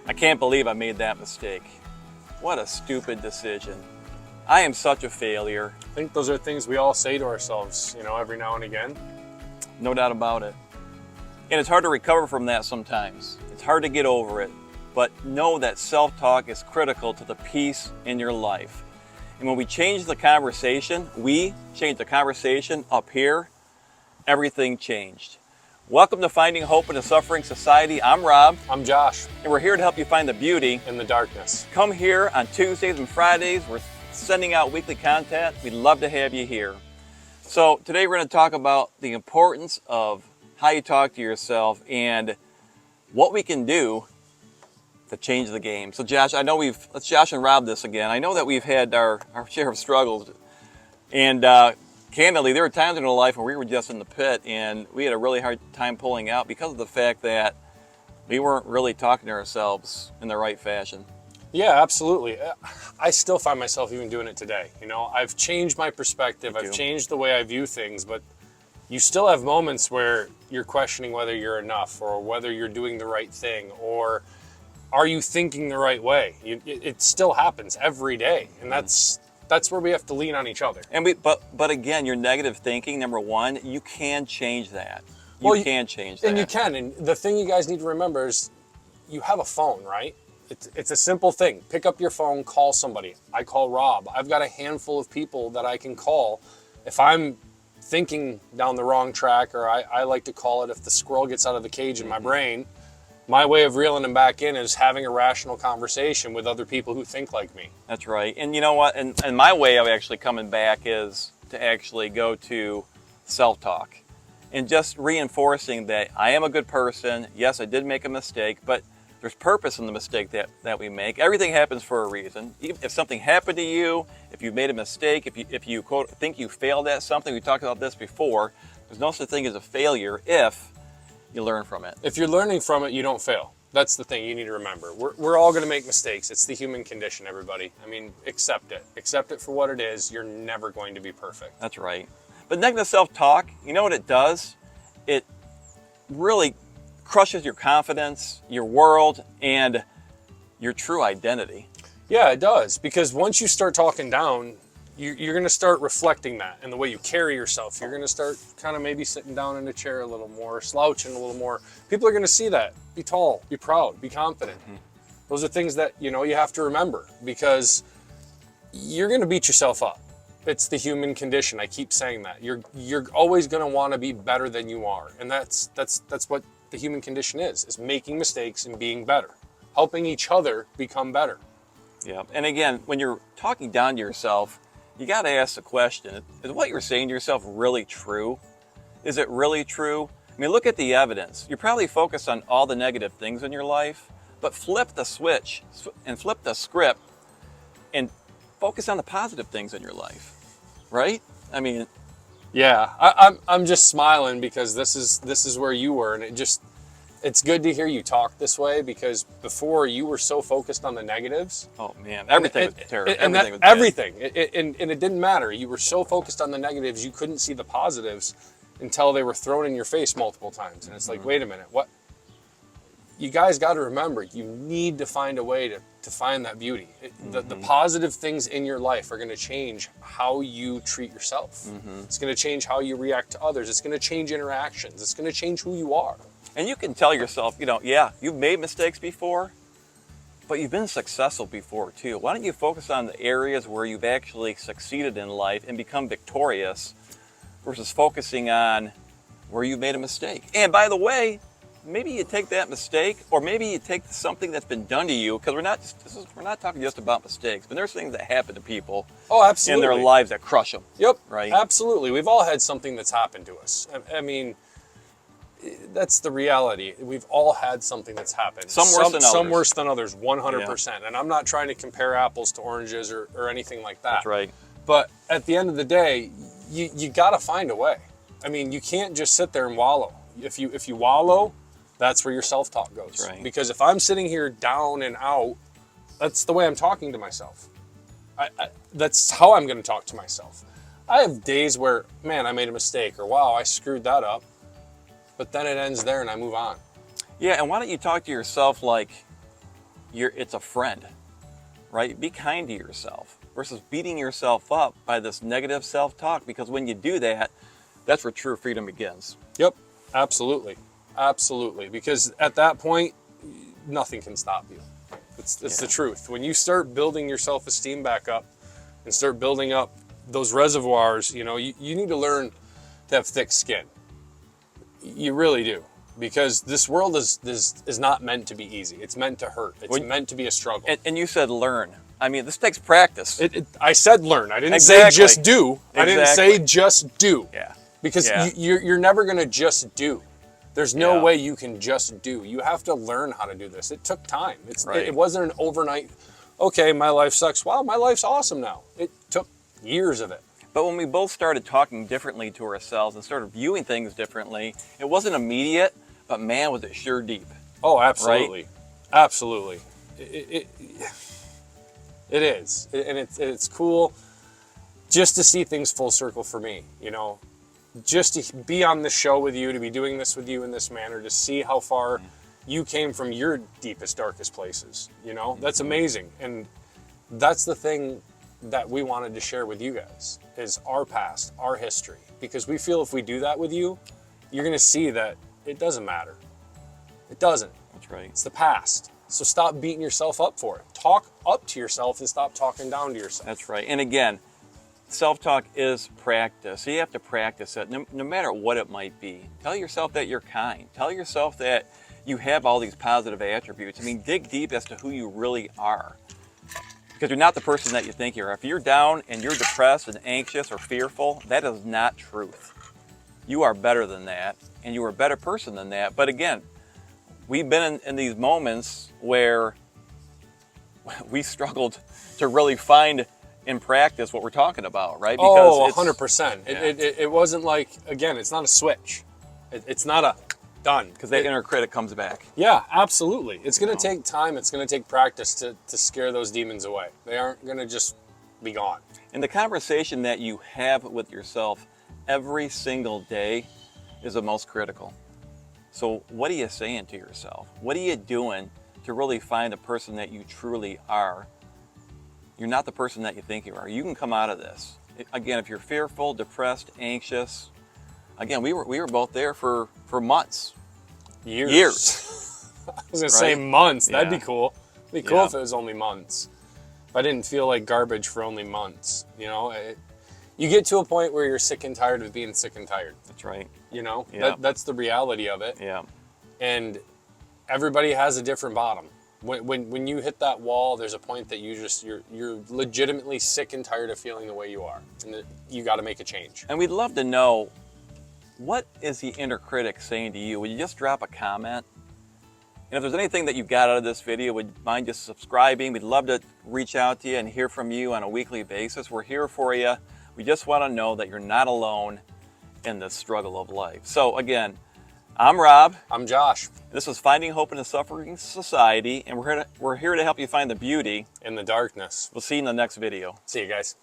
I can't believe I made that mistake. What a stupid decision. I am such a failure. I think those are things we all say to ourselves, every now and again. No doubt about it. And it's hard to recover from that sometimes. It's hard to get over it. But know that self-talk is critical to the peace in your life. And when we change the conversation up here, everything changed. Welcome to Finding Hope in a Suffering Society. I'm Rob. I'm Josh. And we're here to help you find the beauty in the darkness. Come here on Tuesdays and Fridays. We're sending out weekly content. We'd love to have you here. So today we're going to talk about the importance of how you talk to yourself and what we can do to change the game. So Josh, I know let's Josh and Rob this again. I know that we've had our share of struggles, and candidly, there were times in our life when we were just in the pit and we had a really hard time pulling out because of the fact that we weren't really talking to ourselves in the right fashion. Yeah, absolutely. I still find myself even doing it today. I've changed my perspective. I've changed the way I view things, but you still have moments where you're questioning whether you're enough or whether you're doing the right thing or are you thinking the right way? It still happens every day, and that's where we have to lean on each other. And but again, your negative thinking, number one, you can change that. You can change that. And you can. And the thing you guys need to remember is you have a phone, right? It's a simple thing. Pick up your phone, call somebody. I call Rob. I've got a handful of people that I can call if I'm thinking down the wrong track, or I like to call it if the squirrel gets out of the cage in my brain. My way of reeling them back in is having a rational conversation with other people who think like me. That's right. And you know what? And my way of actually coming back is to actually go to self-talk and just reinforcing that I am a good person. Yes, I did make a mistake, but there's purpose in the mistake that we make. Everything happens for a reason. If something happened to you, if you made a mistake, if you quote, think you failed at something, we talked about this before, there's no such thing as a failure if you learn from it. If you're learning from it, you don't fail. That's the thing you need to remember. We're all going to make mistakes. It's the human condition, everybody. I mean, accept it. Accept it for what it is. You're never going to be perfect. That's right. But negative self-talk, you know what it does? It really crushes your confidence, your world, and your true identity. Yeah, it does. Because once you start talking down, you're going to start reflecting that in the way you carry yourself. You're going to start kind of maybe sitting down in a chair a little more, slouching a little more. People are going to see that. Be tall, be proud, be confident. Mm-hmm. Those are things that, you have to remember because you're going to beat yourself up. It's the human condition. I keep saying that. You're always going to want to be better than you are. And that's what the human condition is making mistakes and being better, helping each other become better. Yeah. And again, when you're talking down to yourself, you got to ask the question, is what you're saying to yourself really true? Is it really true? I mean, look at the evidence. You're probably focused on all the negative things in your life, but flip the switch and flip the script and focus on the positive things in your life, right? I mean... Yeah, I'm just smiling because this is where you were, and it's good to hear you talk this way because before you were so focused on the negatives. Oh man, everything was terrible. Everything. And it didn't matter. You were so focused on the negatives, you couldn't see the positives until they were thrown in your face multiple times. And it's like, wait a minute, what? You guys got to remember, you need to find a way to find that beauty. The positive things in your life are going to change how you treat yourself. Mm-hmm. It's going to change how you react to others. It's going to change interactions. It's going to change who you are. And you can tell yourself, yeah, you've made mistakes before, but you've been successful before too. Why don't you focus on the areas where you've actually succeeded in life and become victorious versus focusing on where you made a mistake? And by the way, maybe you take that mistake, or maybe you take something that's been done to you, because we're not talking just about mistakes, but there's things that happen to people in their lives that crush them. Yep, right? Absolutely. We've all had something that's happened to us. I mean, that's the reality. We've all had something that's happened. Some worse than others. Some worse than others, 100%. Yeah. And I'm not trying to compare apples to oranges or anything like that. That's right. But at the end of the day, you got to find a way. I mean, you can't just sit there and wallow. If you wallow, that's where your self-talk goes. That's right. Because if I'm sitting here down and out, that's the way I'm talking to myself. That's how I'm going to talk to myself. I have days where, man, I made a mistake, or wow, I screwed that up. But then it ends there and I move on. Yeah, and why don't you talk to yourself like, it's a friend, right? Be kind to yourself versus beating yourself up by this negative self-talk, because when you do that, that's where true freedom begins. Yep, absolutely. Absolutely. Because at that point, nothing can stop you. It's the truth. When you start building your self-esteem back up and start building up those reservoirs, you need to learn to have thick skin. You really do. Because this world is not meant to be easy. It's meant to hurt. It's meant to be a struggle. And you said learn. I mean, this takes practice. I said learn. I didn't say just do. I didn't say just do. Yeah. Because you're never going to just do. There's no way you can just do. You have to learn how to do this. It took time. It wasn't an overnight, okay, my life sucks. Wow, my life's awesome now. It took years of it. But when we both started talking differently to ourselves and started viewing things differently, it wasn't immediate, but man, was it sure deep. Oh, absolutely. Right? Absolutely. It is. And it's cool just to see things full circle for me, just to be on this show with you, to be doing this with you in this manner, to see how far you came from your deepest, darkest places, that's amazing. And that's the thing that we wanted to share with you guys, is our past, our history, because we feel if we do that with you, you're going to see that it doesn't matter. It doesn't. That's right. It's the past. So stop beating yourself up for it. Talk up to yourself and stop talking down to yourself. That's right. And again, self-talk is practice. So you have to practice it, no matter what it might be. Tell yourself that you're kind. Tell yourself that you have all these positive attributes. I mean, dig deep as to who you really are. Because you're not the person that you think you are. If you're down and you're depressed and anxious or fearful, that is not truth. You are better than that, and you are a better person than that. But again, we've been in these moments where we struggled to really find in practice what we're talking about, right? Because 100%. It wasn't like, again, it's not a switch. It's not a done. Because that inner critic comes back. Yeah, absolutely. It's going to take time. It's going to take practice to scare those demons away. They aren't going to just be gone. And the conversation that you have with yourself every single day is the most critical. So what are you saying to yourself? What are you doing to really find the person that you truly are? You're not the person that you think you are. You can come out of this. Again, if you're fearful, depressed, anxious, again, we were both there for months. Years. I was going to say months. That'd be cool. It'd be cool if it was only months. If I didn't feel like garbage for only months. You get to a point where you're sick and tired of being sick and tired. That's right. That's the reality of it. Yeah. And everybody has a different bottom. When you hit that wall, there's a point that you're legitimately sick and tired of feeling the way you are, and that you got to make a change. And we'd love to know, what is the inner critic saying to you? Would you just drop a comment? And if there's anything that you got out of this video, would you mind just subscribing? We'd love to reach out to you and hear from you on a weekly basis. We're here for you. We just want to know that you're not alone in this struggle of life. So again, I'm Rob. I'm Josh. This is Finding Hope in a Suffering Society, and we're here to help you find the beauty in the darkness. We'll see you in the next video. See you guys.